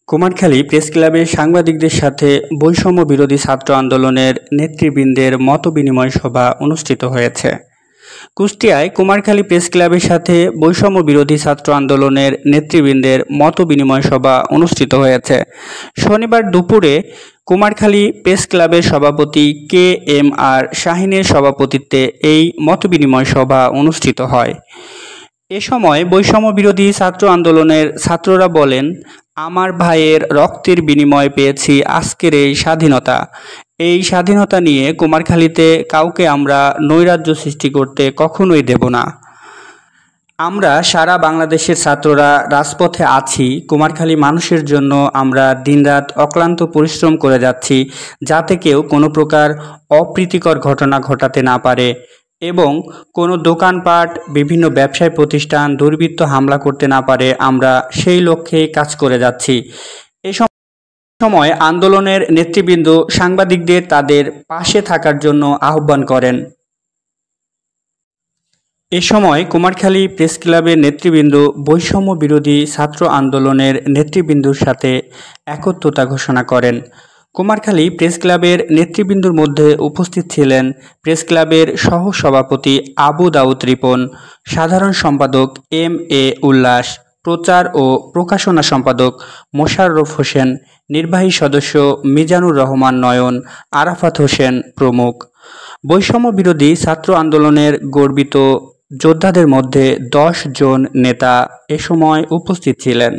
Kumarkhali press ক্লাবে সাংবাদিকদের সাথে বৈষম্য বিরোধী ছাত্র আন্দোলনের নেতৃবৃন্দের মতবিনিময় সভা অনুষ্ঠিত হয়েছে। কুষ্টিয়ায় কুমারখালী প্রেস ক্লাবের সাথে বৈষম্য বিরোধী ছাত্র আন্দোলনের নেতৃবৃন্দের মতবিনিময় সভা অনুষ্ঠিত হয়েছে। শনিবার দুপুরে কুমারখালী প্রেস ক্লাবের সভাপতি KMR শাহিনের সভাপতিত্বে এই মতবিনিময় সভা অনুষ্ঠিত হয়। এ সময় বৈষম্য বিরোধী ছাত্র আন্দোলনের ছাত্ররা বলেন, আমার ভাইয়ের রক্তের বিনিময়ে পেয়েছি আজকের এই স্বাধীনতা। এই স্বাধীনতা নিয়ে কুমারখালীতে কাউকে আমরা নৈরাজ্য সৃষ্টি করতে কখনোই দেব না। আমরা সারা বাংলাদেশের ছাত্ররা রাজপথে আছি। কুমারখালী মানুষের জন্য আমরা দিনরাত অক্লান্ত পরিশ্রম করে যাচ্ছি, যাতে কেউ কোনো প্রকার অপ্রীতিকর ঘটনা ঘটাতে না পারে এবং কোনো দোকানপাট, বিভিন্ন ব্যবসায়ী প্রতিষ্ঠান দুর্বৃত্ত হামলা করতে না পারে। আমরা সেই লক্ষ্যেই কাজ করে যাচ্ছি। এই সময় আন্দোলনের নেতৃবৃন্দ সাংবাদিকদের তাদের পাশে থাকার জন্য আহ্বান করেন। এ সময় কুমারখালী প্রেস ক্লাবের নেতৃবৃন্দ বৈষম্য বিরোধী ছাত্র আন্দোলনের নেতৃবৃন্দর সাথে একত্রতা ঘোষণা করেন। কুমারখালী প্রেস ক্লাবের নেতৃবৃন্দর মধ্যে উপস্থিত ছিলেন প্রেস ক্লাবের সহ সভাপতি আবু দাউদ রিপন, সাধারণ সম্পাদক MA উল্লাস, প্রচার ও প্রকাশনা সম্পাদক মোশাররফ হোসেন, নির্বাহী সদস্য মিজানুর রহমান নয়ন, আরাফাত হোসেন প্রমুখ। বৈষম্য বিরোধী ছাত্র আন্দোলনের গর্বিত যোদ্ধাদের মধ্যে 10 জন নেতা এ সময় উপস্থিত ছিলেন।